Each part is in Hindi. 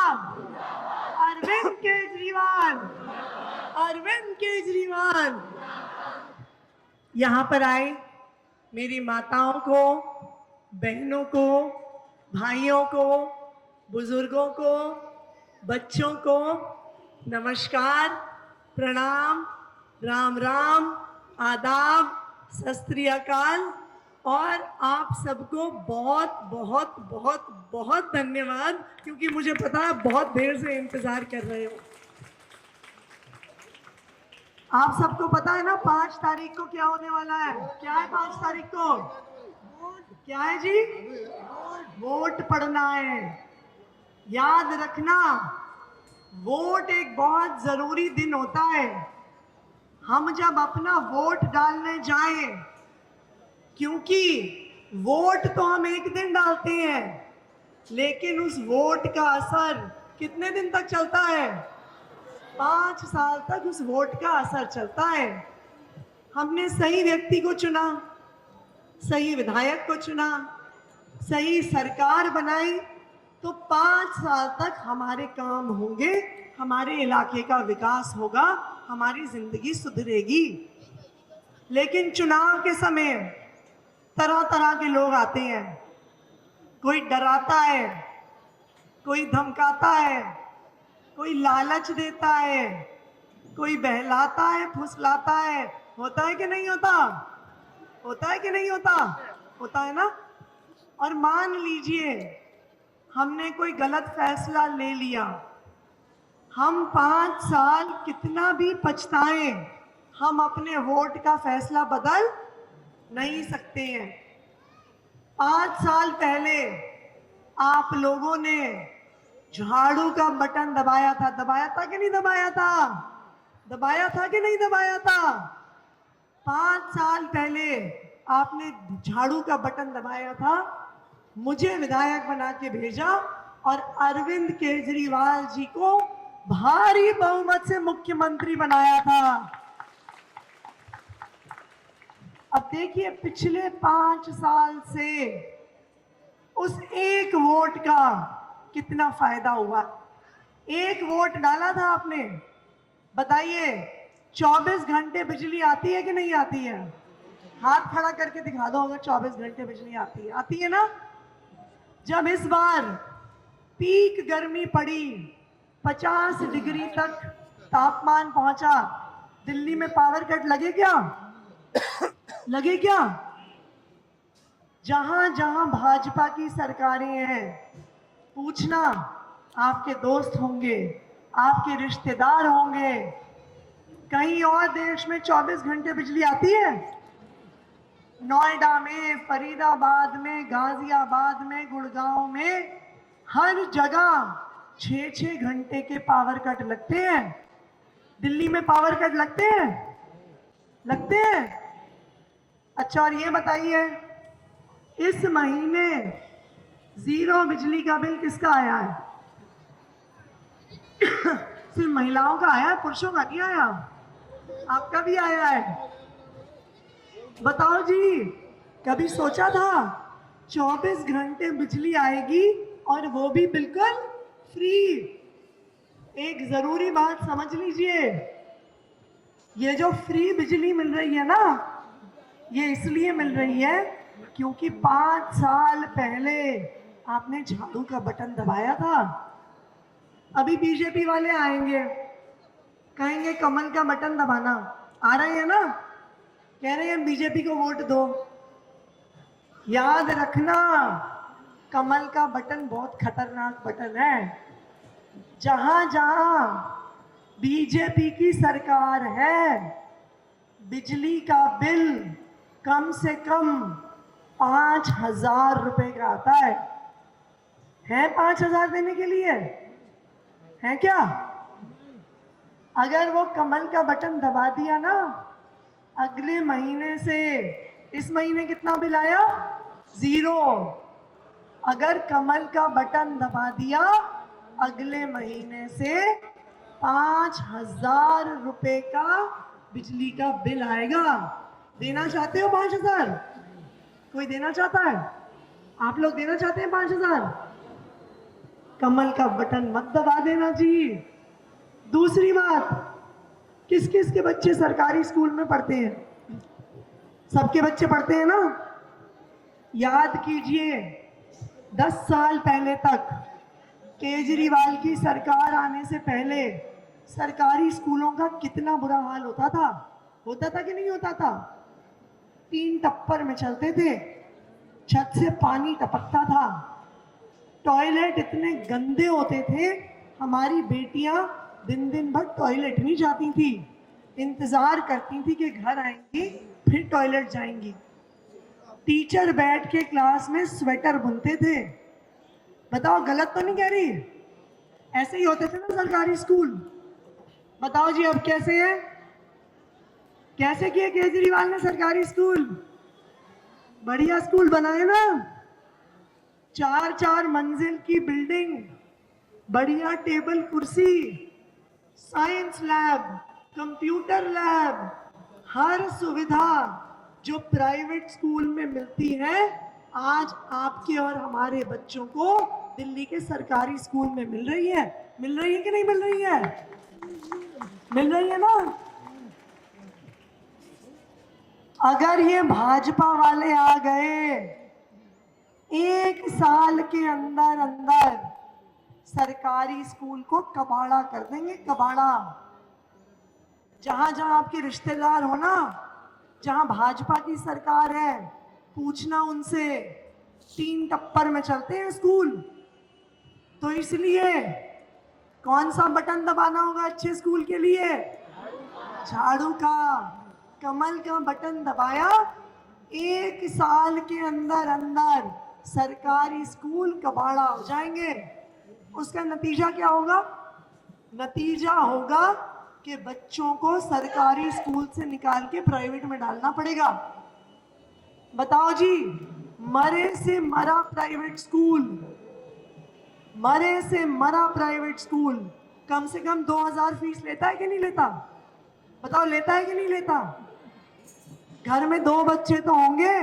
अरविंद केजरीवाल, अरविंद केजरीवाल। यहाँ पर आए मेरी माताओं को, बहनों को, भाइयों को, बुजुर्गों को, बच्चों को नमस्कार, प्रणाम, राम राम, आदाब, सत श्री अकाल और आप सबको बहुत बहुत बहुत बहुत धन्यवाद, क्योंकि मुझे पता है बहुत देर से इंतजार कर रहे हो। आप सबको पता है ना 5 तारीख को क्या होने वाला है? क्या है 5 तारीख को? क्या है जी? वोट पड़ना है। याद रखना, वोट एक बहुत जरूरी दिन होता है। हम जब अपना वोट डालने जाएं, क्योंकि वोट तो हम एक दिन डालते हैं, लेकिन उस वोट का असर कितने दिन तक चलता है? 5 साल तक उस वोट का असर चलता है। हमने सही व्यक्ति को चुना, सही विधायक को चुना, सही सरकार बनाई, तो 5 साल तक हमारे काम होंगे, हमारे इलाके का विकास होगा, हमारी जिंदगी सुधरेगी। लेकिन चुनाव के समय तरह तरह के लोग आते हैं। कोई डराता है, कोई धमकाता है, कोई लालच देता है, कोई बहलाता है, फुसलाता है। होता है कि नहीं होता? होता है कि नहीं होता? होता है ना। और मान लीजिए हमने कोई गलत फैसला ले लिया, हम 5 साल कितना भी पछताएं, हम अपने वोट का फैसला बदल नहीं सकते हैं। 5 साल पहले आप लोगों ने झाड़ू का बटन दबाया था कि नहीं दबाया था? दबाया था कि नहीं दबाया था? 5 साल पहले आपने झाड़ू का बटन दबाया था, मुझे विधायक बना के भेजा और अरविंद केजरीवाल जी को भारी बहुमत से मुख्यमंत्री बनाया था। अब देखिए पिछले 5 साल से उस एक वोट का कितना फायदा हुआ। एक वोट डाला था आपने, बताइए 24 घंटे बिजली आती है कि नहीं आती है? हाथ खड़ा करके दिखा दो अगर 24 घंटे बिजली आती है। आती है ना। जब इस बार पीक गर्मी पड़ी, 50 डिग्री तक तापमान पहुंचा, दिल्ली में पावर कट लगे क्या? लगे क्या? जहां जहां भाजपा की सरकारें हैं, पूछना, आपके दोस्त होंगे, आपके रिश्तेदार होंगे, कहीं और देश में 24 घंटे बिजली आती है? नोएडा में, फरीदाबाद में, गाजियाबाद में, गुड़गांव में, हर जगह 6-6 घंटे के पावर कट लगते हैं। दिल्ली में पावर कट लगते हैं? लगते हैं। अच्छा, और ये बताइए इस महीने 0 बिजली का बिल किसका आया है? सिर्फ महिलाओं का आया है, पुरुषों का नहीं आया। आपका भी आया है। बताओ जी, कभी सोचा था 24 घंटे बिजली आएगी और वो भी बिल्कुल फ्री? एक जरूरी बात समझ लीजिए, ये जो फ्री बिजली मिल रही है ना, ये इसलिए मिल रही है क्योंकि 5 साल पहले आपने झाड़ू का बटन दबाया था। अभी बीजेपी वाले आएंगे, कहेंगे कमल का बटन दबाना। आ रहे हैं ना, कह रहे हैं बीजेपी को वोट दो। याद रखना, कमल का बटन बहुत खतरनाक बटन है। जहां जहां बीजेपी की सरकार है, बिजली का बिल कम से कम 5,000 रुपए का आता है। 5,000 देने के लिए? है क्या? अगर वो कमल का बटन दबा दिया ना, अगले महीने से, इस महीने कितना बिल आया? 0। अगर कमल का बटन दबा दिया, अगले महीने से 5,000 रुपए का बिजली का बिल आएगा। देना चाहते हो 5,000? कोई देना चाहता है? आप लोग देना चाहते हैं 5,000? कमल का बटन मत दबा देना जी। दूसरी बात, किस किस के बच्चे सरकारी स्कूल में पढ़ते हैं? सबके बच्चे पढ़ते हैं ना? याद कीजिए, 10 साल पहले तक, केजरीवाल की सरकार आने से पहले सरकारी स्कूलों का कितना बुरा हाल होता था? होता था कि नहीं होता था? 3 टप्पर में चलते थे, छत से पानी टपकता था, टॉयलेट इतने गंदे होते थे, हमारी बेटियां दिन दिन भर टॉयलेट नहीं जाती थी, इंतजार करती थी कि घर आएंगी फिर टॉयलेट जाएंगी। टीचर बैठ के क्लास में स्वेटर बुनते थे। बताओ, गलत तो नहीं कह रही? ऐसे ही होते थे ना सरकारी स्कूल? बताओ जी, अब कैसे है? कैसे किए केजरीवाल ने सरकारी स्कूल? बढ़िया स्कूल बनाए ना, 4-4 मंजिल की बिल्डिंग, बढ़िया टेबल कुर्सी, साइंस लैब, कंप्यूटर लैब, हर सुविधा जो प्राइवेट स्कूल में मिलती है आज आपके और हमारे बच्चों को दिल्ली के सरकारी स्कूल में मिल रही है। मिल रही है कि नहीं मिल रही है? मिल रही है ना? अगर ये भाजपा वाले आ गए, 1 साल के अंदर अंदर सरकारी स्कूल को कबाड़ा कर देंगे, कबाड़ा। जहां जहां आपके रिश्तेदार हो ना, जहां भाजपा की सरकार है, पूछना उनसे, 3 टप्पर में चलते हैं स्कूल। तो इसलिए कौन सा बटन दबाना होगा अच्छे स्कूल के लिए? झाड़ू का, कमल का बटन दबाया, 1 साल के अंदर अंदर सरकारी स्कूल कबाड़ा हो जाएंगे। उसका नतीजा क्या होगा? नतीजा होगा कि बच्चों को सरकारी स्कूल से निकाल के प्राइवेट में डालना पड़ेगा। बताओ जी, मरे से मरा प्राइवेट स्कूल, मरे से मरा प्राइवेट स्कूल कम से कम 2000 फीस लेता है कि नहीं लेता? बताओ, लेता है कि नहीं लेता? घर में 2 बच्चे तो होंगे,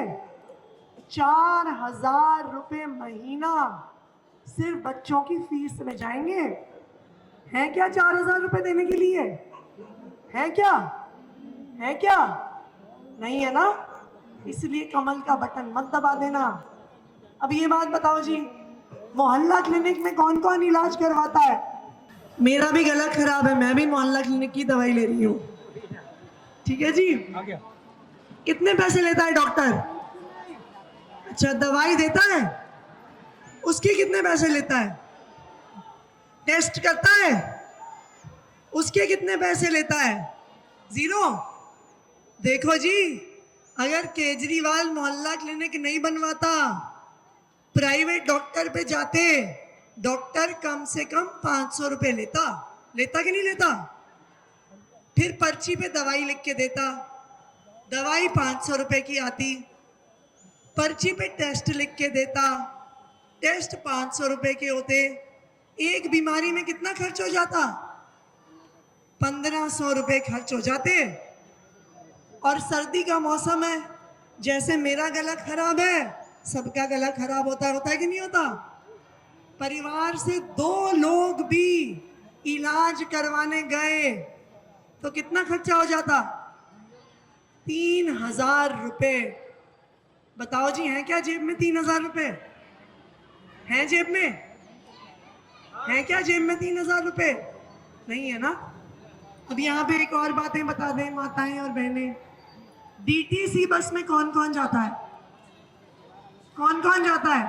4000 रुपए महीना सिर्फ बच्चों की फीस में जाएंगे। है क्या 4000 रुपए देने के लिए? है क्या? है क्या? नहीं है ना? इसलिए कमल का बटन मत दबा देना। अब ये बात बताओ जी, मोहल्ला क्लिनिक में कौन कौन इलाज करवाता है? मेरा भी गला खराब है, मैं भी मोहल्ला क्लिनिक की दवाई ले रही हूँ। ठीक है जी? कितने पैसे लेता है डॉक्टर? अच्छा, दवाई देता है, उसके कितने पैसे लेता है? टेस्ट करता है, उसके कितने पैसे लेता है? 0। देखो जी, अगर केजरीवाल मोहल्ला क्लिनिक नहीं बनवाता, प्राइवेट डॉक्टर पे जाते, डॉक्टर कम से कम 500 रुपए लेता। लेता कि नहीं लेता? फिर पर्ची पे दवाई लिख के देता, दवाई 500 रुपए की आती, पर्ची पे टेस्ट लिख के देता, टेस्ट 500 रुपए के होते। एक बीमारी में कितना खर्च हो जाता? 1500 रुपए खर्च हो जाते। और सर्दी का मौसम है, जैसे मेरा गला खराब है, सबका गला खराब होता है कि नहीं होता? परिवार से 2 लोग भी इलाज करवाने गए तो कितना खर्चा हो जाता? 3000 रुपए। बताओ जी, है क्या जेब में 3000 रुपए? है जेब में? है क्या जेब में 3000 रुपए? नहीं है ना? अब यहाँ पे एक और बातें बता दें माताएं और बहनें, डीटीसी बस में कौन कौन जाता है? कौन कौन जाता है?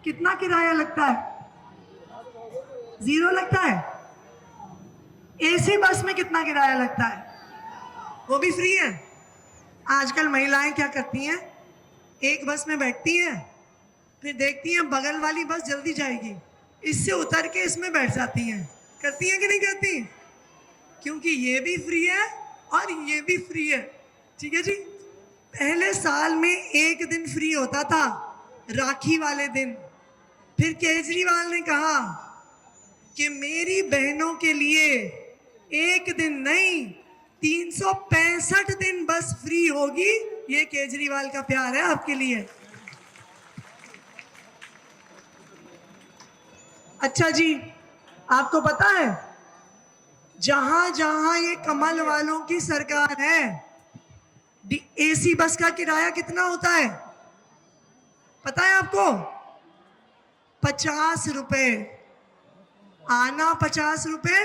कितना किराया लगता है? 0 लगता है। एसी बस में कितना किराया लगता है? वो भी फ्री है। आजकल महिलाएं क्या करती हैं, एक बस में बैठती हैं, फिर देखती हैं बगल वाली बस जल्दी जाएगी, इससे उतर के इसमें बैठ जाती हैं। करती हैं कि नहीं करती? क्योंकि ये भी फ्री है और ये भी फ्री है। ठीक है जी? पहले साल में 1 दिन फ्री होता था, राखी वाले दिन। फिर केजरीवाल ने कहा कि मेरी बहनों के लिए 1 दिन नहीं, 365 दिन बस फ्री होगी। ये केजरीवाल का प्यार है आपके लिए। अच्छा जी, आपको पता है जहां जहां ये कमल वालों की सरकार है, एसी बस का किराया कितना होता है पता है आपको? 50 रुपए। आना 50 रुपए,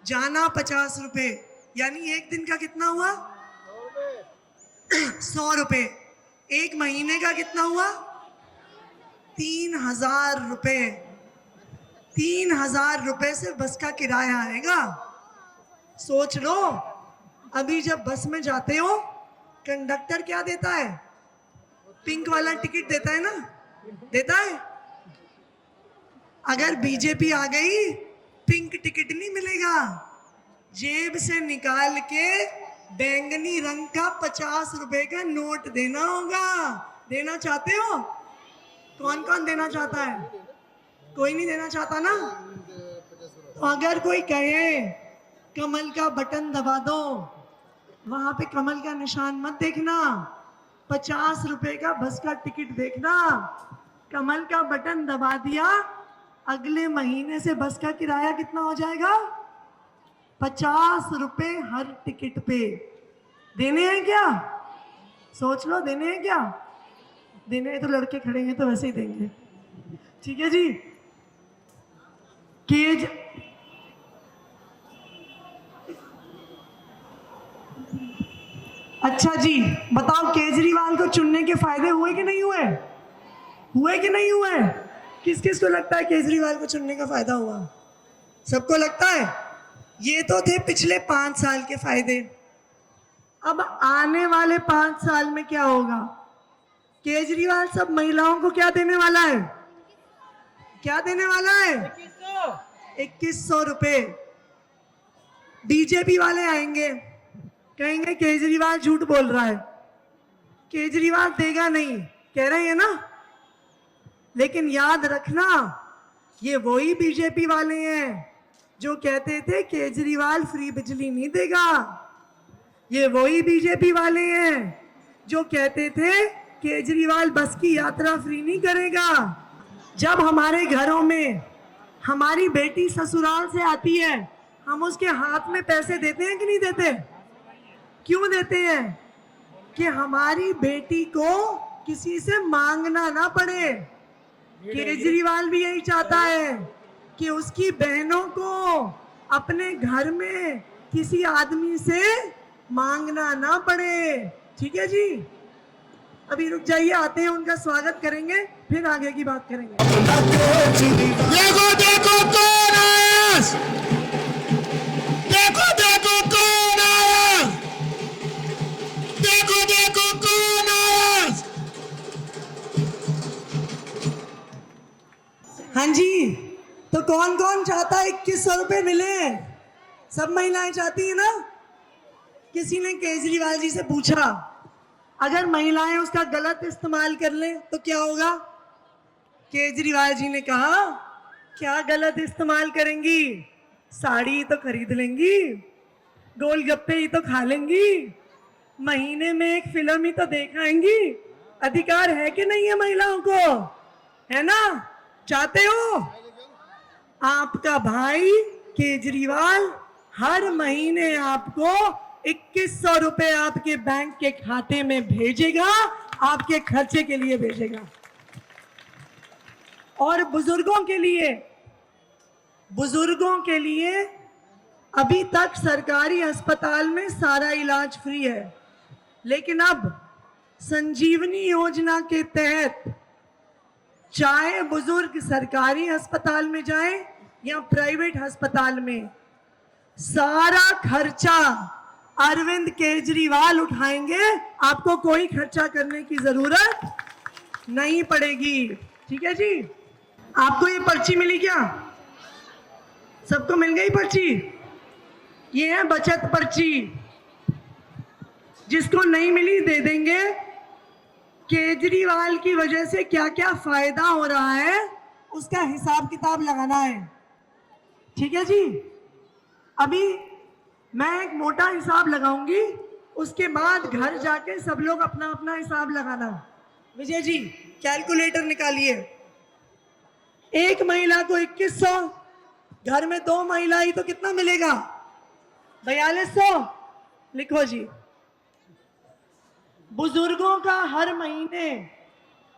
जाना 50 रुपए, यानी एक दिन का कितना हुआ? 100 रुपए। एक महीने का कितना हुआ? 3000 रुपए। 3000 रुपए से बस का किराया आएगा। सोच लो, अभी जब बस में जाते हो कंडक्टर क्या देता है? पिंक वाला टिकट देता है ना, देता है। अगर बीजेपी आ गई, पिंक टिकट नहीं मिलेगा, जेब से निकाल के बैंगनी रंग का 50 रुपए का नोट देना होगा। देना चाहते हो? कौन कौन देना चाहता है? कोई नहीं देना चाहता ना? तो अगर कोई कहे कमल का बटन दबा दो, वहां पे कमल का निशान मत देखना, 50 रुपए का बस का टिकट देखना। कमल का बटन दबा दिया, अगले महीने से बस का किराया कितना हो जाएगा? 50 रुपए हर टिकट पे। देने हैं क्या? सोच लो, देने हैं क्या? देने हैं तो लड़के खड़े हैं तो वैसे ही देंगे। ठीक है जी। केज अच्छा जी, बताओ केजरीवाल को चुनने के फायदे हुए कि नहीं हुए? हुए कि नहीं हुए? किस किस को लगता है केजरीवाल को चुनने का फायदा हुआ? सबको लगता है। ये तो थे पिछले 5 साल के फायदे। अब आने वाले 5 साल में क्या होगा? केजरीवाल सब महिलाओं को क्या देने वाला है? क्या देने वाला है? 2100 रुपए। बीजेपी वाले आएंगे, कहेंगे केजरीवाल झूठ बोल रहा है, केजरीवाल देगा नहीं, कह रहे हैं ना। लेकिन याद रखना, ये वही बीजेपी वाले हैं जो कहते थे केजरीवाल फ्री बिजली नहीं देगा। ये वही बीजेपी वाले हैं जो कहते थे केजरीवाल बस की यात्रा फ्री नहीं करेगा। जब हमारे घरों में हमारी बेटी ससुराल से आती है, हम उसके हाथ में पैसे देते हैं कि नहीं देते? क्यों देते हैं? कि हमारी बेटी को किसी से मांगना ना पड़े। केजरीवाल भी यही चाहता है कि उसकी बहनों को अपने घर में किसी आदमी से मांगना ना पड़े। ठीक है जी। अभी रुक जाइए, आते हैं, उनका स्वागत करेंगे, फिर आगे की बात करेंगे। देखो देखो कौन आया, देखो देखो कौन आया, देखो देखो कौन आया। हाँ जी, तो कौन कौन चाहता है 2100 रुपए मिले? सब महिलाएं चाहती है ना? किसी ने केजरीवाल जी से पूछा, अगर महिलाएं उसका गलत इस्तेमाल कर लें तो क्या होगा? केजरीवाल जी ने कहा, क्या गलत इस्तेमाल करेंगी? साड़ी तो खरीद लेंगी, गोलगप्पे ही तो खा लेंगी, महीने में एक फिल्म ही तो देख आएंगी। अधिकार है कि नहीं है महिलाओं को? है ना? चाहते हो? आपका भाई केजरीवाल हर महीने आपको 2100 रुपए आपके बैंक के खाते में भेजेगा, आपके खर्चे के लिए भेजेगा। और बुजुर्गों के लिए अभी तक सरकारी अस्पताल में सारा इलाज फ्री है, लेकिन अब संजीवनी योजना के तहत चाहे बुजुर्ग सरकारी अस्पताल में जाए या प्राइवेट अस्पताल में, सारा खर्चा अरविंद केजरीवाल उठाएंगे। आपको कोई खर्चा करने की जरूरत नहीं पड़ेगी। ठीक है जी। आपको ये पर्ची मिली क्या? सबको मिल गई पर्ची? ये है बचत पर्ची। जिसको नहीं मिली दे देंगे। केजरीवाल की वजह से क्या क्या फायदा हो रहा है उसका हिसाब किताब लगाना है। ठीक है जी। अभी मैं एक मोटा हिसाब लगाऊंगी, उसके बाद घर जाके सब लोग अपना अपना हिसाब लगाना। विजय जी कैलकुलेटर निकालिए। एक महिला को 2100, घर में 2 महिला ही तो कितना मिलेगा? 4200। लिखो जी। बुजुर्गों का हर महीने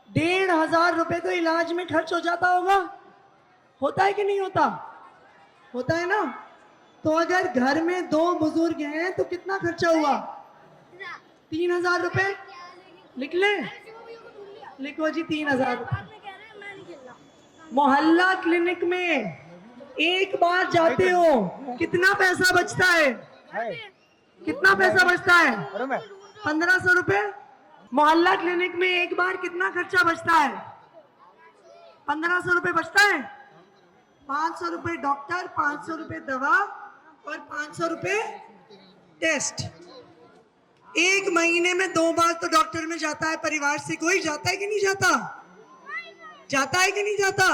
1500 रुपए तो इलाज में खर्च हो जाता होगा, होता है कि नहीं होता? होता है ना। तो अगर घर में 2 बुजुर्ग हैं तो कितना खर्चा हुआ? 3000 रुपए। लिख ले। लिखो जी 3000। मोहल्ला क्लिनिक में एक बार जाते हो कितना पैसा बचता है? कितना पैसा बचता है? 1500 रुपए। मोहल्ला क्लिनिक में एक बार कितना खर्चा बचता है? 1500 रुपए बचता है। 500 रुपए डॉक्टर, 500 रुपए दवा और 500 रुपए टेस्ट। एक महीने में 2 बार तो डॉक्टर में जाता है परिवार से कोई, जाता है कि नहीं जाता? जाता है कि नहीं जाता?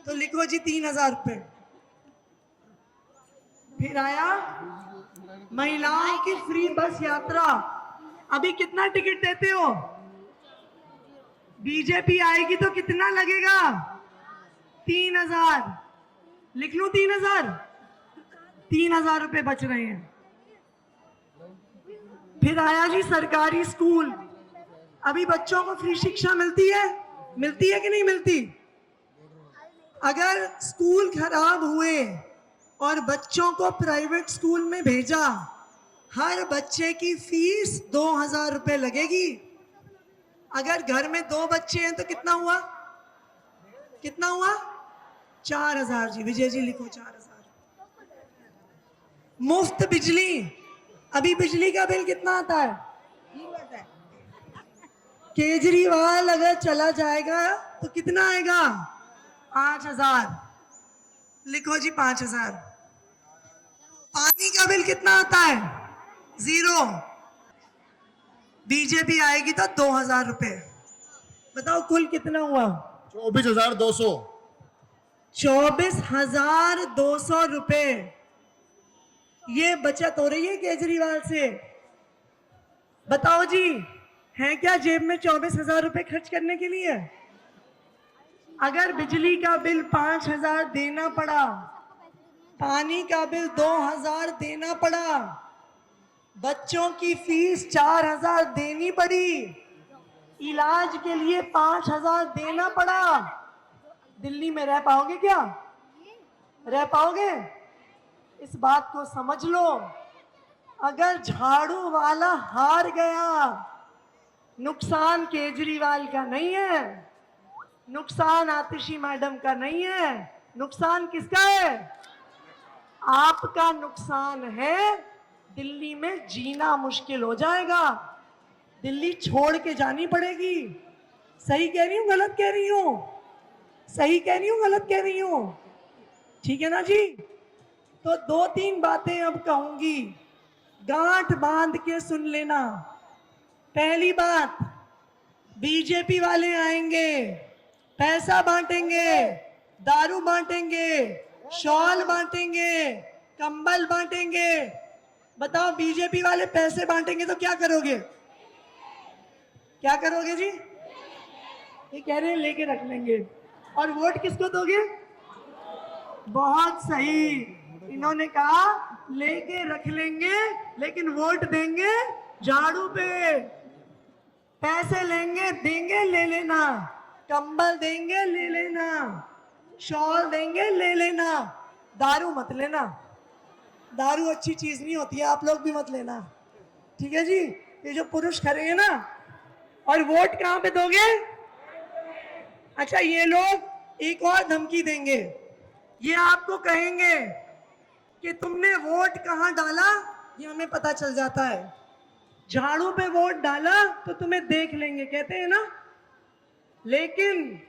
तो लिखो जी 3000 रुपए। फिर आया महिलाओं की फ्री बस यात्रा। अभी कितना टिकट देते हो? बीजेपी आएगी तो कितना लगेगा? 3000। लिख लूं 3000? 3000 रुपए बच रहे हैं। फिर आया जी सरकारी स्कूल। अभी बच्चों को फ्री शिक्षा मिलती है? मिलती है कि नहीं मिलती? अगर स्कूल खराब हुए और बच्चों को प्राइवेट स्कूल में भेजा, हर बच्चे की फीस 2000 रुपए लगेगी। अगर घर में 2 बच्चे हैं तो कितना हुआ? कितना हुआ? 4000 जी। विजय जी लिखो 4000। मुफ्त बिजली। अभी बिजली का बिल कितना आता है? केजरीवाल अगर चला जाएगा तो कितना आएगा? 5000। लिखो जी 5000। पानी का बिल कितना आता है? 0। बीजेपी आएगी तो 2000 रुपए। बताओ कुल कितना हुआ? 24,200। 24,200 रुपए ये बचत हो रही है केजरीवाल से। बताओ जी, है क्या जेब में 24,000 रुपए खर्च करने के लिए? अगर बिजली का बिल 5000 देना पड़ा, पानी का बिल 2000 देना पड़ा, बच्चों की फीस 4000 देनी पड़ी, इलाज के लिए 5000 देना पड़ा, दिल्ली में रह पाओगे क्या? रह पाओगे? इस बात को समझ लो। अगर झाड़ू वाला हार गया, नुकसान केजरीवाल का नहीं है, नुकसान आतिशी मैडम का नहीं है, नुकसान किसका है? आपका नुकसान है। दिल्ली में जीना मुश्किल हो जाएगा, दिल्ली छोड़ के जानी पड़ेगी। सही कह रही हूं गलत कह रही हूं? सही कह रही हूं गलत कह रही हूं? ठीक है ना जी। तो 2-3 बातें अब कहूंगी, गांठ बांध के सुन लेना। पहली बात, बीजेपी वाले आएंगे, पैसा बांटेंगे, दारू बांटेंगे, शॉल बांटेंगे, कंबल बांटेंगे। बताओ बीजेपी वाले पैसे बांटेंगे तो क्या करोगे? क्या करोगे जी? ये कह रहे हैं लेके रख लेंगे। और वोट किसको दोगे? बहुत सही, इन्होंने कहा लेके रख लेंगे लेकिन वोट देंगे झाड़ू पे। पैसे लेंगे, देंगे, ले लेना, कंबल देंगे, ले लेना, शॉल देंगे, ले लेना, दारू मत लेना। दारू अच्छी चीज नहीं होती है, आप लोग भी मत लेना, ठीक है जी। ये जो पुरुष खड़े हैं ना। और वोट कहां पे दोगे? अच्छा, ये लोग एक और धमकी देंगे, ये आपको कहेंगे कि तुमने वोट कहां डाला, ये हमें पता चल जाता है। झाड़ू पे वोट डाला तो तुम्हें देख लेंगे, कहते हैं ना। लेकिन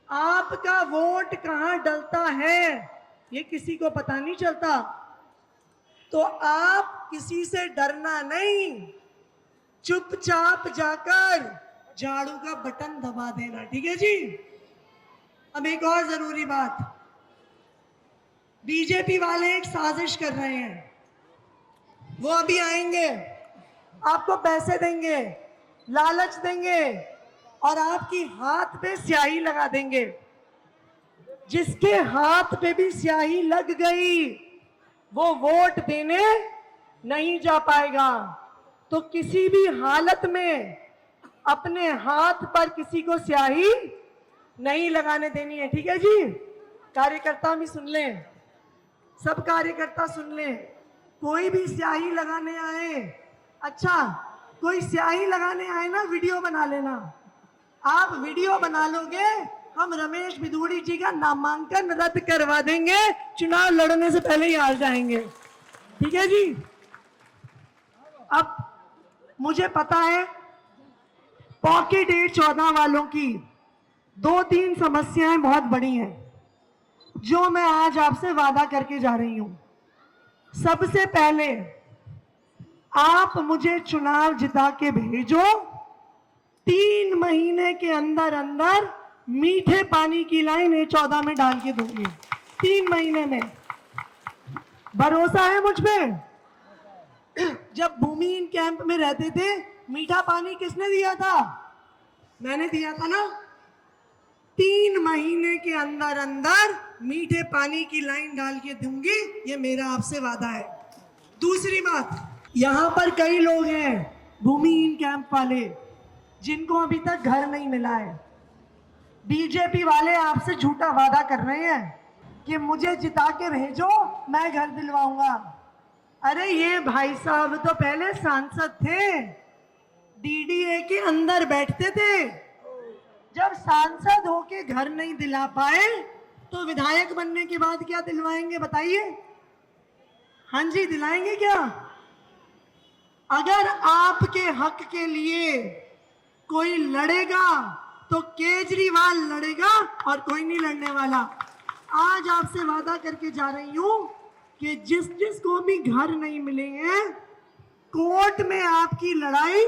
आपका वोट कहां डलता है ये किसी को पता नहीं चलता। तो आप किसी से डरना नहीं, चुपचाप जाकर झाड़ू का बटन दबा देना, ठीक है जी। अब एक और जरूरी बात, बीजेपी वाले एक साजिश कर रहे हैं। वो अभी आएंगे, आपको पैसे देंगे, लालच देंगे और आपकी हाथ पे स्याही लगा देंगे। जिसके हाथ पे भी स्याही लग गई वो वोट देने नहीं जा पाएगा। तो किसी भी हालत में अपने हाथ पर किसी को स्याही नहीं लगाने देनी है, ठीक है जी। कार्यकर्ता भी सुन लें, सब कार्यकर्ता सुन लें। कोई भी स्याही लगाने आए, अच्छा कोई स्याही लगाने आए ना, वीडियो बना लेना। आप वीडियो बना लोगे, हम रमेश बिधूड़ी जी का नामांकन रद्द करवा देंगे, चुनाव लड़ने से पहले ही हार जाएंगे, ठीक है जी। अब मुझे पता है पॉकेट 14 वालों की 2-3 समस्याएं बहुत बड़ी हैं, जो मैं आज आपसे वादा करके जा रही हूं। सबसे पहले आप मुझे चुनाव जिता के भेजो, 3 महीने के अंदर अंदर मीठे पानी की लाइन A14 में डाल के दूंगी, 3 महीने में। भरोसा है मुझ पे? जब भूमिहीन कैंप में रहते थे, मीठा पानी किसने दिया था? मैंने दिया था ना। 3 महीने के अंदर अंदर मीठे पानी की लाइन डाल के दूंगी, ये मेरा आपसे वादा है। दूसरी बात, यहां पर कई लोग हैं भूमिहीन कैंप वाले जिनको अभी तक घर नहीं मिला है। बीजेपी वाले आपसे झूठा वादा कर रहे हैं कि मुझे जिता के भेजो, मैं घर दिलवाऊंगा। अरे ये भाई साहब तो पहले सांसद थे, डीडीए के अंदर बैठते थे। जब सांसद होके घर नहीं दिला पाए तो विधायक बनने के बाद क्या दिलवाएंगे बताइए? हाँ जी, दिलाएंगे क्या? अगर आपके हक के लिए कोई लड़ेगा तो केजरीवाल लड़ेगा और कोई नहीं लड़ने वाला। आज आपसे वादा करके जा रही हूं कि जिस जिस को भी घर नहीं मिलेंगे, कोर्ट में आपकी लड़ाई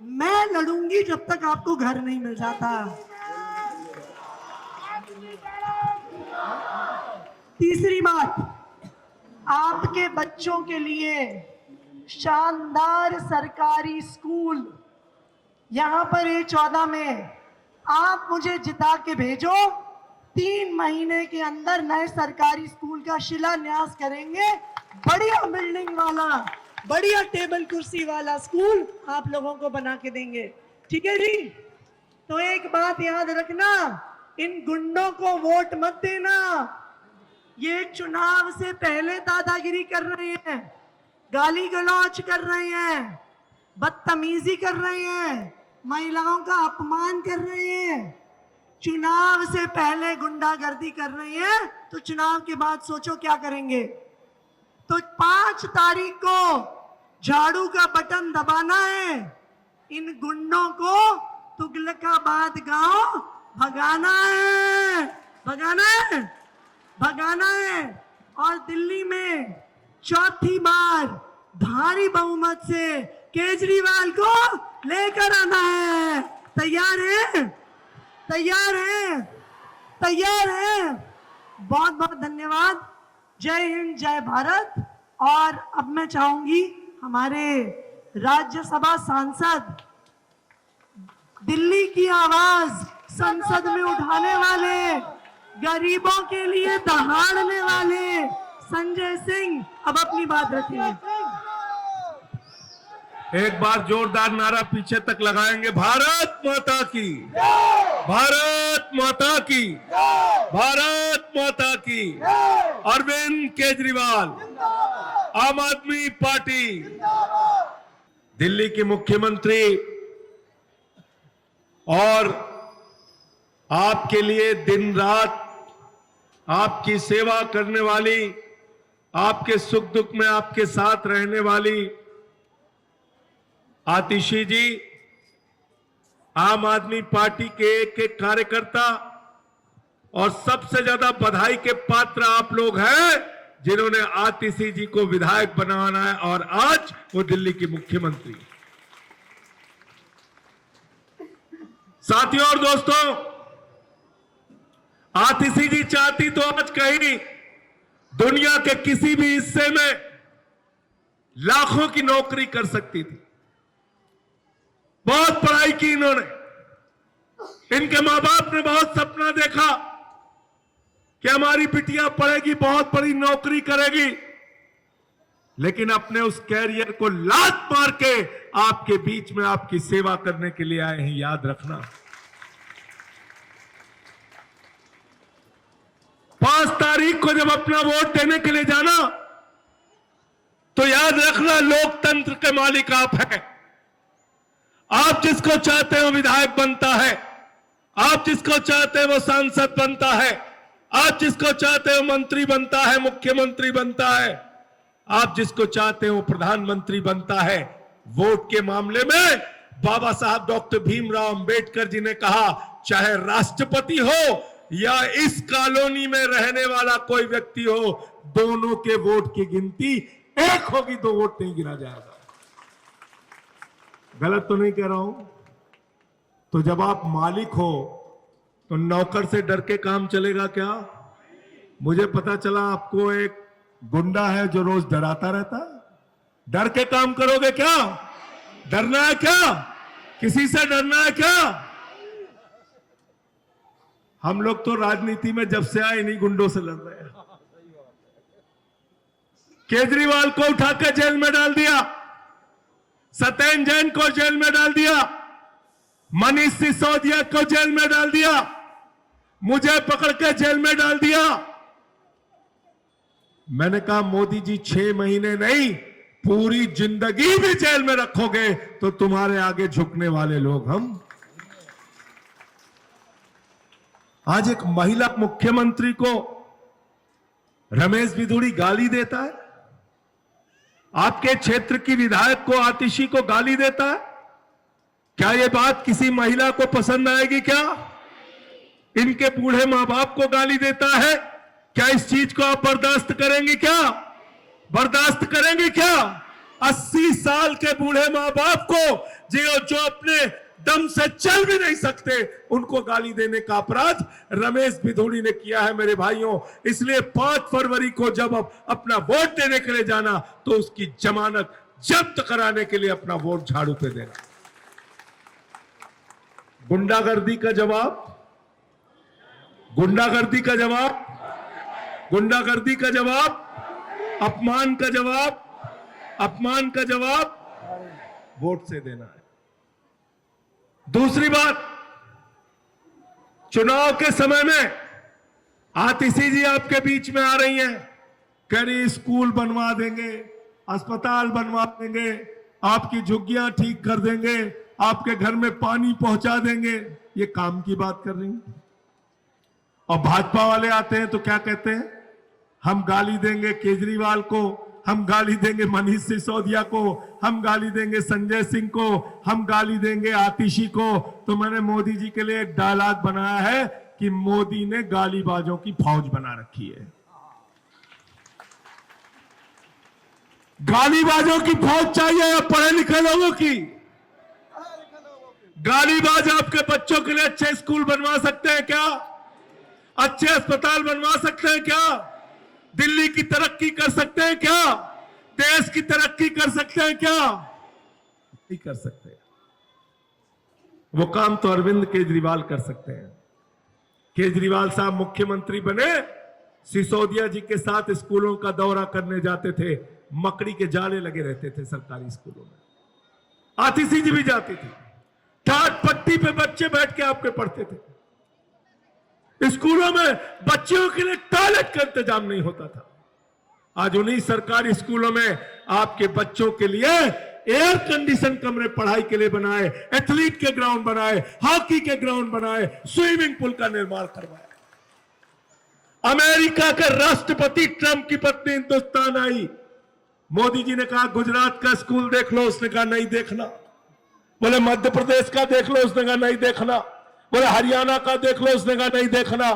मैं लड़ूंगी जब तक आपको घर नहीं मिल जाता। तीसरी बात, आपके बच्चों के लिए शानदार सरकारी स्कूल यहां पर A14 में आप मुझे जिता के भेजो, 3 महीने के अंदर नए सरकारी स्कूल का शिलान्यास करेंगे। बढ़िया बिल्डिंग वाला, बढ़िया टेबल कुर्सी वाला स्कूल आप लोगों को बना के देंगे, ठीक है जी। तो एक बात याद रखना, इन गुंडों को वोट मत देना। ये चुनाव से पहले दादागिरी कर रहे हैं, गाली गलौज कर रहे हैं, बदतमीजी कर रहे हैं, महिलाओं का अपमान कर रहे हैं। चुनाव से पहले गुंडागर्दी कर रहे हैं, तो चुनाव के बाद सोचो क्या करेंगे। तो 5 तारीख को झाड़ू का बटन दबाना है, इन गुंडों को तुगलकाबाद गांव भगाना है, भगाना है, भगाना है। और दिल्ली में चौथी बार भारी बहुमत से केजरीवाल को लेकर आना है। तैयार है? तैयार है? तैयार है? बहुत बहुत धन्यवाद। जय हिंद, जय भारत। और अब मैं चाहूंगी हमारे राज्यसभा सांसद, दिल्ली की आवाज संसद में उठाने वाले, गरीबों के लिए दहाड़ने वाले संजय सिंह अब अपनी बात रखेंगे। एक बार जोरदार नारा पीछे तक लगाएंगे। भारत माता की, भारत माता की, भारत माता की। अरविंद केजरीवाल, आम आदमी पार्टी। दिल्ली की मुख्यमंत्री और आपके लिए दिन रात आपकी सेवा करने वाली, आपके सुख दुख में आपके साथ रहने वाली आतिशी जी, आम आदमी पार्टी के एक एक कार्यकर्ता, और सबसे ज्यादा बधाई के पात्र आप लोग हैं जिन्होंने आतिशी जी को विधायक बनाना है और आज वो दिल्ली की मुख्यमंत्री। साथियों और दोस्तों, आतिशी जी चाहती तो आज कहीं दुनिया के किसी भी हिस्से में लाखों की नौकरी कर सकती थी। बहुत पढ़ाई की इन्होंने, इनके मां बाप ने बहुत सपना देखा कि हमारी बिटिया पढ़ेगी, बहुत बड़ी नौकरी करेगी, लेकिन अपने उस कैरियर को लात मार के आपके बीच में आपकी सेवा करने के लिए आए हैं, याद रखना। 5 तारीख को जब अपना वोट देने के लिए जाना तो याद रखना, लोकतंत्र के मालिक आप हैं। आप जिसको चाहते हो विधायक बनता है, आप जिसको चाहते हो वो सांसद बनता है, आप जिसको चाहते हो मंत्री बनता है, मुख्यमंत्री बनता है, आप जिसको चाहते हो प्रधानमंत्री बनता है। वोट के मामले में बाबा साहब डॉक्टर भीमराव अंबेडकर जी ने कहा, चाहे राष्ट्रपति हो या इस कॉलोनी में रहने वाला कोई व्यक्ति हो, दोनों के वोट की गिनती एक होगी, 2 वोट नहीं गिना जाएगा। गलत तो नहीं कह रहा हूं? तो जब आप मालिक हो तो नौकर से डर के काम चलेगा क्या? मुझे पता चला आपको एक गुंडा है जो रोज डराता रहता है। डर के काम करोगे क्या? डरना है क्या? किसी से डरना है क्या? हम लोग तो राजनीति में जब से आए इन्हीं गुंडों से लड़ रहे हैं। केजरीवाल को उठा के जेल में डाल दिया, सत्येंद्र जैन को जेल में डाल दिया, मनीष सिसोदिया को जेल में डाल दिया, मुझे पकड़ के जेल में डाल दिया। मैंने कहा, मोदी जी 6 महीने नहीं, पूरी जिंदगी भी जेल में रखोगे तो तुम्हारे आगे झुकने वाले लोग हम। आज एक महिला मुख्यमंत्री को रमेश बिधूड़ी गाली देता है, आपके क्षेत्र की विधायक को, आतिशी को गाली देता है। क्या यह बात किसी महिला को पसंद आएगी? क्या इनके बूढ़े मां बाप को गाली देता है? क्या इस चीज को आप बर्दाश्त करेंगे? क्या बर्दाश्त करेंगे? क्या 80 साल के बूढ़े मां बाप को जो अपने दम से चल भी नहीं सकते, उनको गाली देने का अपराध रमेश बिधूड़ी ने किया है मेरे भाइयों। इसलिए 5 फरवरी को जब आप अपना वोट देने के लिए जाना तो उसकी जमानत जब्त कराने के लिए अपना वोट झाड़ू पे देना। गुंडागर्दी का जवाब, गुंडागर्दी का जवाब, गुंडागर्दी का जवाब, अपमान का जवाब, अपमान का जवाब वोट से देना है। दूसरी बात, चुनाव के समय में आतिशी जी आपके बीच में आ रही हैं, कह रही स्कूल बनवा देंगे, अस्पताल बनवा देंगे, आपकी झुग्गियां ठीक कर देंगे, आपके घर में पानी पहुंचा देंगे। ये काम की बात कर रही हैं। और भाजपा वाले आते हैं तो क्या कहते हैं, हम गाली देंगे केजरीवाल को, हम गाली देंगे मनीष सिसोदिया को, हम गाली देंगे संजय सिंह को, हम गाली देंगे आतिशी को। तो मैंने मोदी जी के लिए एक डायलॉग बनाया है कि मोदी ने गालीबाजों की फौज बना रखी है। गालीबाजों की फौज चाहिए या पढ़े लिखे लोगों की? गालीबाज आपके बच्चों के लिए अच्छे स्कूल बनवा सकते हैं क्या? अच्छे अस्पताल बनवा सकते हैं क्या? दिल्ली की तरक्की कर सकते हैं क्या? देश की तरक्की कर सकते हैं क्या? नहीं कर सकते। वो काम तो अरविंद केजरीवाल कर सकते हैं। केजरीवाल साहब मुख्यमंत्री बने, सिसोदिया जी के साथ स्कूलों का दौरा करने जाते थे, मकड़ी के जाले लगे रहते थे सरकारी स्कूलों में। आतिशी जी भी जाती थी, टाट पट्टी पे बच्चे बैठ के आपके पढ़ते थे। स्कूलों में बच्चों के लिए टॉयलेट का इंतजाम नहीं होता था। आज उन्हीं सरकारी स्कूलों में आपके बच्चों के लिए एयर कंडीशन कमरे पढ़ाई के लिए बनाए, एथलीट के ग्राउंड बनाए, हॉकी के ग्राउंड बनाए, स्विमिंग पूल का निर्माण करवाया। अमेरिका के राष्ट्रपति ट्रंप की पत्नी हिंदुस्तान आई, मोदी जी ने कहा गुजरात का स्कूल देख लो, उसने कहा नहीं देखना। बोले मध्य प्रदेश का देख लो, उसने कहा नहीं देखना। बोले हरियाणा का देख लो, उसने कहा नहीं देखना।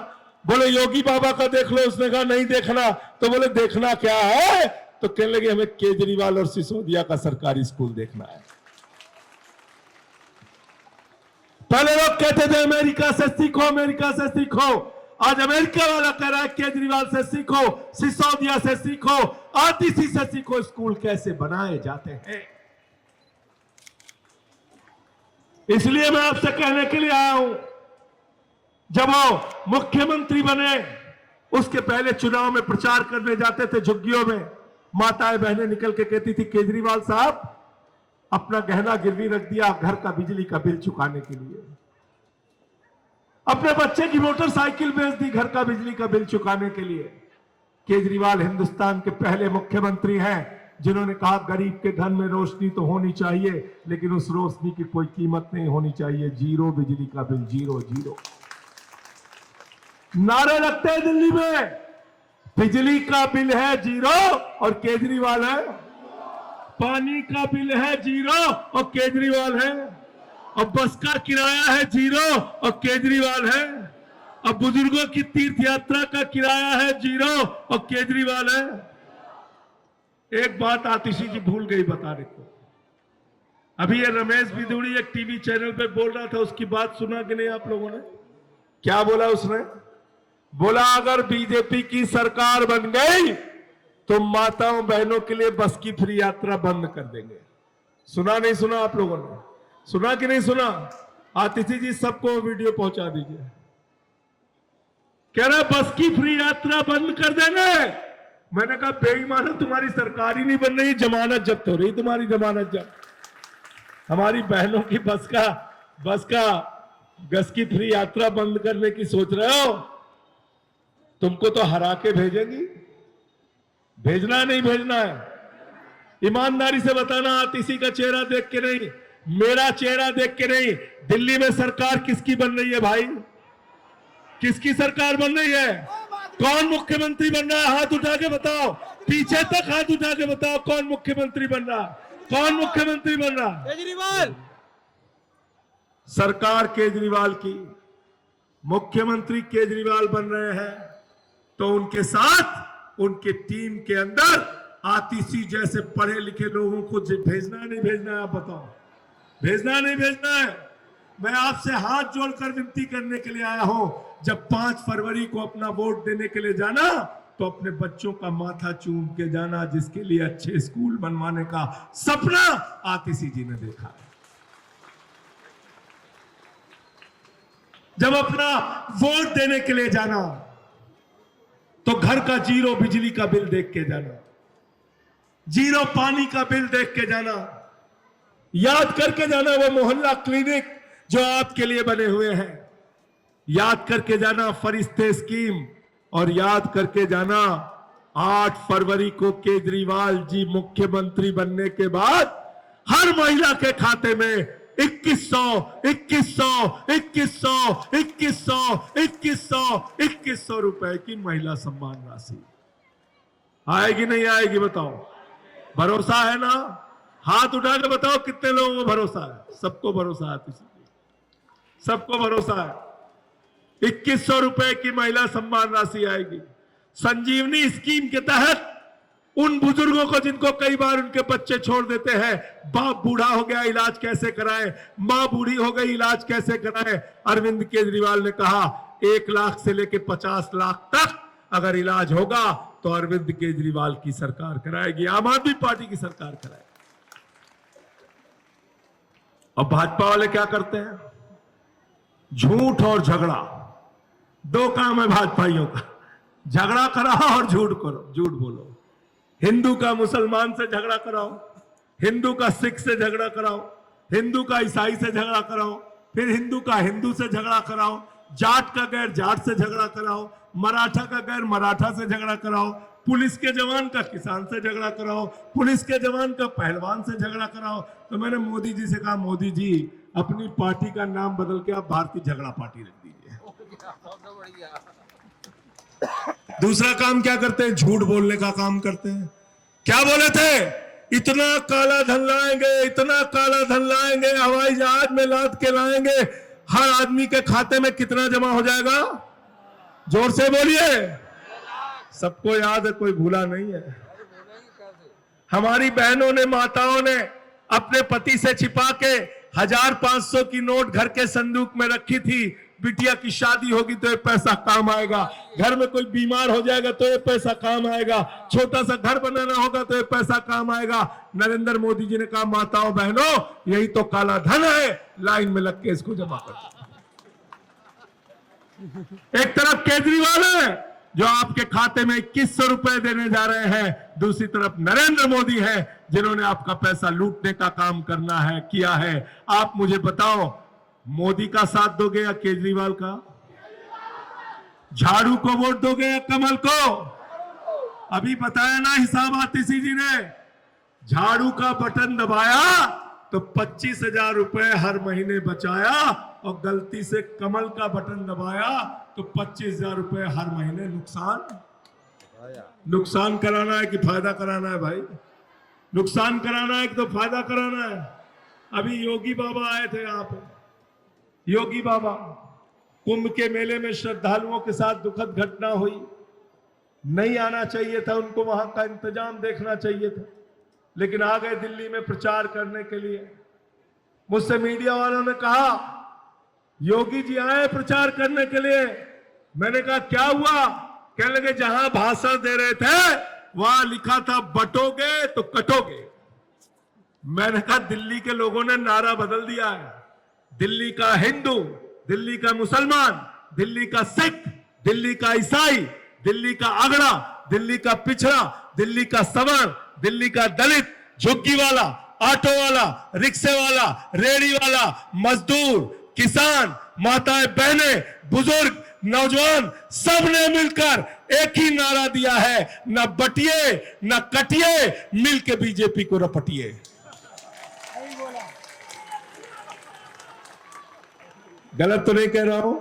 बोले योगी बाबा का देख लो, उसने कहा नहीं देखना। तो बोले देखना क्या है? तो कहने लगे हमें केजरीवाल और सिसोदिया का सरकारी स्कूल देखना है। पहले लोग कहते थे अमेरिका से सीखो, अमेरिका से सीखो। आज अमेरिका वाला कह रहा है केजरीवाल से सीखो, सिसोदिया से सीखो, आतिशी से सीखो स्कूल कैसे बनाए जाते हैं। इसलिए मैं आपसे कहने के लिए आया हूं, जब वो मुख्यमंत्री बने उसके पहले चुनाव में प्रचार करने जाते थे झुग्गियों में, माताएं बहनें निकल के कहती थी केजरीवाल साहब अपना गहना गिरवी रख दिया घर का बिजली का बिल चुकाने के लिए, अपने बच्चे की मोटरसाइकिल बेच दी घर का बिजली का बिल चुकाने के लिए। केजरीवाल हिंदुस्तान के पहले मुख्यमंत्री हैं जिन्होंने कहा गरीब के घर में रोशनी तो होनी चाहिए, लेकिन उस रोशनी की कोई कीमत नहीं होनी चाहिए, जीरो बिजली का बिल, जीरो जीरो। नारे लगते हैं दिल्ली में, बिजली का बिल है जीरो और केजरीवाल है, पानी का बिल है जीरो और केजरीवाल है, और बस का किराया है जीरो और केजरीवाल है, अब बुजुर्गों की तीर्थ यात्रा का किराया है जीरो और केजरीवाल है। एक बात आतिशी जी भूल गई बताने को, अभी ये रमेश बिदुड़ी एक टीवी चैनल पे बोल रहा था, उसकी बात सुना कि नहीं आप लोगों ने? क्या बोला उसने? बोला अगर बीजेपी की सरकार बन गई तो माताओं बहनों के लिए बस की फ्री यात्रा बंद कर देंगे। सुना नहीं सुना आप लोगों ने? सुना कि नहीं सुना? आतिशी जी सबको वीडियो पहुंचा दीजिए। कह रहा बस की फ्री यात्रा बंद कर देंगे। मैंने कहा बेईमान, तुम्हारी सरकार ही नहीं बन रही, जमानत जब्त हो रही, तुम्हारी जमानत जब्त। हमारी बहनों की बस की फ्री यात्रा बंद करने की सोच रहे हो? तुमको तो हरा के भेजेगी, भेजना नहीं भेजना है? ईमानदारी से बताना, आतिशी का चेहरा देख के नहीं, मेरा चेहरा देख के नहीं, दिल्ली में सरकार किसकी बन रही है भाई? किसकी सरकार बन रही है? कौन मुख्यमंत्री बन रहा है? हाथ उठा के बताओ, पीछे तक हाथ उठा के बताओ, कौन मुख्यमंत्री बन रहा? कौन मुख्यमंत्री बन रहा? केजरीवाल। सरकार केजरीवाल की, मुख्यमंत्री केजरीवाल बन रहे हैं, तो उनके साथ उनके टीम के अंदर आतिशी जैसे पढ़े लिखे लोगों को भेजना नहीं भेजना है? आप बताओ, भेजना नहीं भेजना है? मैं आपसे हाथ जोड़कर विनती करने के लिए आया हूं, जब 5 फरवरी को अपना वोट देने के लिए जाना तो अपने बच्चों का माथा चूम के जाना, जिसके लिए अच्छे स्कूल बनवाने का सपना आतिशी जी ने देखा है। जब अपना वोट देने के लिए जाना तो घर का जीरो बिजली का बिल देख के जाना, जीरो पानी का बिल देख के जाना, याद करके जाना वो मोहल्ला क्लिनिक जो आपके लिए बने हुए हैं, याद करके जाना फरिश्ते स्कीम, और याद करके जाना 8 फरवरी को केजरीवाल जी मुख्यमंत्री बनने के बाद हर महिला के खाते में 2100 रुपए की महिला सम्मान राशि आएगी नहीं आएगी? बताओ, भरोसा है ना? हाथ उठा के बताओ कितने लोगों को भरोसा है? सबको भरोसा है, सबको भरोसा है। 2100 रुपए की महिला सम्मान राशि आएगी। संजीवनी स्कीम के तहत उन बुजुर्गों को जिनको कई बार उनके बच्चे छोड़ देते हैं, बाप बूढ़ा हो गया इलाज कैसे कराएं, मां बूढ़ी हो गई इलाज कैसे कराएं, अरविंद केजरीवाल ने कहा 1 लाख से लेकर 50 लाख तक अगर इलाज होगा तो अरविंद केजरीवाल की सरकार कराएगी, आम आदमी पार्टी की सरकार कराएगी। अब भाजपा वाले क्या करते हैं? झूठ और झगड़ा, 2 काम है भाजपाइयों का, झगड़ा कराओ और झूठ करो, झूठ बोलो। हिंदू का मुसलमान से झगड़ा कराओ, हिंदू का सिख से झगड़ा कराओ, हिंदू का ईसाई से झगड़ा कराओ, फिर हिंदू का हिंदू से झगड़ा कराओ, जाट का गैर जाट से झगड़ा कराओ, मराठा का गैर मराठा से झगड़ा कराओ, पुलिस के जवान का किसान से झगड़ा कराओ, पुलिस के जवान का पहलवान से झगड़ा कराओ। तो मैंने मोदी जी से कहा, मोदी जी अपनी पार्टी का नाम बदल के आप भारतीय झगड़ा पार्टी रख दीजिए। दूसरा काम क्या करते हैं? झूठ बोलने का काम करते हैं। क्या बोले थे? इतना काला धन लाएंगे, इतना काला धन लाएंगे, हवाई जहाज में लाद के लाएंगे, हर आदमी के खाते में कितना जमा हो जाएगा? जोर से बोलिए। सबको याद है, कोई भूला नहीं है। हमारी बहनों ने, माताओं ने अपने पति से छिपा के 1500 की नोट घर के संदूक में रखी थी। बिटिया की शादी होगी तो ये पैसा काम आएगा, घर में कोई बीमार हो जाएगा तो ये पैसा काम आएगा, छोटा सा घर बनाना होगा तो ये पैसा काम आएगा। नरेंद्र मोदी जी ने कहा, माताओं बहनों यही तो काला धन है, लाइन में लग के इसको जमा कर। एक तरफ केजरीवाल है, जो आपके खाते में 2100 रुपए देने जा रहे हैं। दूसरी तरफ नरेंद्र मोदी हैं जिन्होंने आपका पैसा लूटने का काम करना है, किया है। आप मुझे बताओ, मोदी का साथ दोगे या केजरीवाल का? झाड़ू को वोट दोगे या कमल को? अभी बताया ना हिसाब आतिशी जी ने, झाड़ू का बटन दबाया तो 25,000 रुपए हर महीने बचाया, और गलती से कमल का बटन दबाया तो 25,000 रुपए हर महीने नुकसान कराना है कि फायदा कराना है भाई? नुकसान कराना है कि तो फायदा कराना है? अभी योगी बाबा आए थे यहाँ पे, योगी बाबा, कुंभ के मेले में श्रद्धालुओं के साथ दुखद घटना हुई, नहीं आना चाहिए था उनको, वहां का इंतजाम देखना चाहिए था, लेकिन आ गए दिल्ली में प्रचार करने के लिए। मुझसे मीडिया वालों ने कहा योगी जी आए प्रचार करने के लिए। मैंने कहा क्या हुआ? कहने लगे जहां भाषण दे रहे थे वहां लिखा था बटोगे तो कटोगे। मैंने कहा दिल्ली के लोगों ने नारा बदल दिया है। दिल्ली का हिंदू, दिल्ली का मुसलमान, दिल्ली का सिख, दिल्ली का ईसाई, दिल्ली का अगड़ा, दिल्ली का पिछड़ा, दिल्ली का सवर्ण, दिल्ली का दलित, झुग्गी वाला, ऑटो वाला, रिक्शे वाला, रेहड़ी वाला, मजदूर, किसान, माताएं, बहनें, बुजुर्ग, नौजवान, सब ने मिलकर एक ही नारा दिया है, न बटिए न कटिए, मिलके बीजेपी को रपटिए। गलत तो नहीं कह रहा हूं?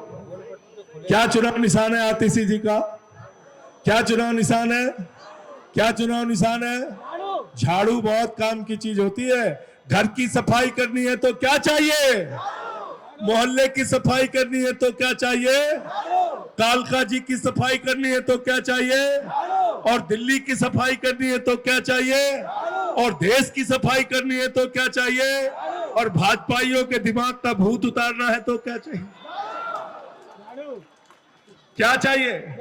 क्या चुनाव निशान है आतिशी जी का? क्या चुनाव निशान है? क्या चुनाव निशान है? झाड़ू बहुत काम की चीज होती है। घर की सफाई करनी है तो क्या चाहिए? मोहल्ले की सफाई करनी है तो क्या चाहिए? कालका जी की सफाई करनी है तो क्या चाहिए? और दिल्ली की सफाई करनी है तो क्या चाहिए? और देश की सफाई करनी है तो क्या चाहिए? और भाजपाइयों के दिमाग का भूत उतारना है तो क्या चाहिए? क्या चाहिए?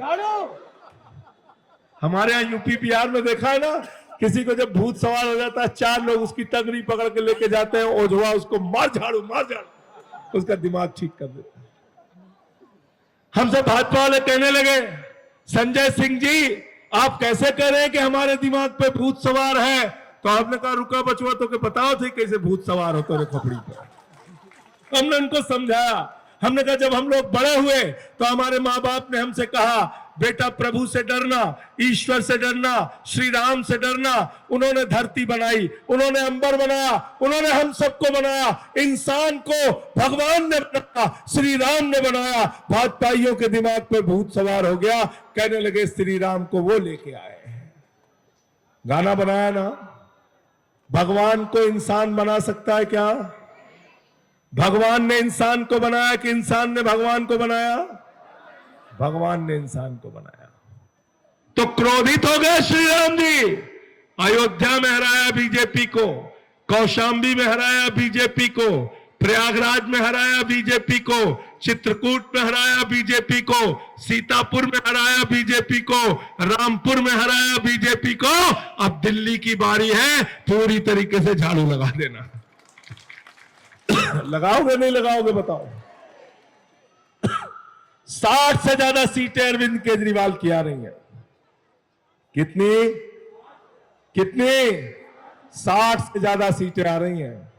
हमारे यहाँ यूपी बिहार में देखा है ना, किसी को जब भूत सवार हो जाता है, 4 लोग उसकी टंगरी पकड़ के लेके जाते हैं, ओझवा उसको मार झाड़ू, उसका दिमाग ठीक कर देता है। हमसे भाजपा वाले कहने लगे संजय सिंह जी आप कैसे कह रहे हैं कि हमारे दिमाग पे भूत सवार है? तो आपने कहा रुका बचवा, तो के बताओ थे कैसे भूत सवार होते रे खोपड़ी पर। हमने उनको समझाया, हमने कहा जब हम लोग बड़े हुए तो हमारे माँ बाप ने हमसे कहा बेटा प्रभु से डरना, ईश्वर से डरना, श्री राम से डरना। उन्होंने धरती बनाई, उन्होंने अंबर बनाया, उन्होंने हम सबको बनाया, इंसान को भगवान ने बनाया, श्री राम ने बनाया। भाजपाइयों के दिमाग पे भूत सवार हो गया, कहने लगे श्री राम को वो लेके आए। गाना बनाया ना, भगवान को इंसान बना सकता है क्या? भगवान ने इंसान को बनाया कि इंसान ने भगवान को बनाया? भगवान ने इंसान को बनाया। तो क्रोधित हो गए श्री राम जी। अयोध्या में हराया बीजेपी को, कौशाम्बी में हराया बीजेपी को, प्रयागराज में हराया बीजेपी को, चित्रकूट में हराया बीजेपी को, सीतापुर में हराया बीजेपी को, रामपुर में हराया बीजेपी को। अब दिल्ली की बारी है, पूरी तरीके से झाड़ू लगा देना। लगाओगे नहीं लगाओगे बताओ? 60 से ज्यादा सीटें अरविंद केजरीवाल की आ रही हैं। कितनी? 60 से ज्यादा सीटें आ रही हैं।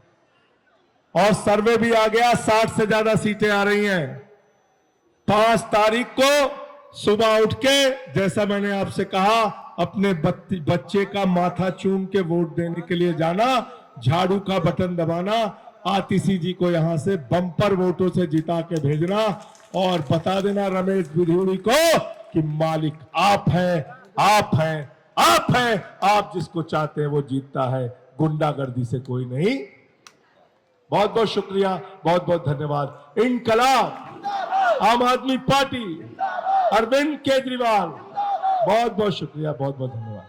और सर्वे भी आ गया, 60 से ज्यादा सीटें आ रही हैं। 5 तारीख को सुबह उठ के, जैसा मैंने आपसे कहा, अपने बच्चे का माथा चूम के वोट देने के लिए जाना, झाड़ू का बटन दबाना, आतिशी जी को यहां से बम्पर वोटों से जिता के भेजना, और बता देना रमेश बिधूड़ी को कि मालिक आप हैं, आप हैं, आप हैं। आप जिसको चाहते हैं वो जीतता है, गुंडागर्दी से कोई नहीं। बहुत बहुत शुक्रिया, बहुत बहुत धन्यवाद। इनकलाब, आम आदमी पार्टी, अरविंद केजरीवाल, बहुत बहुत शुक्रिया, बहुत बहुत धन्यवाद।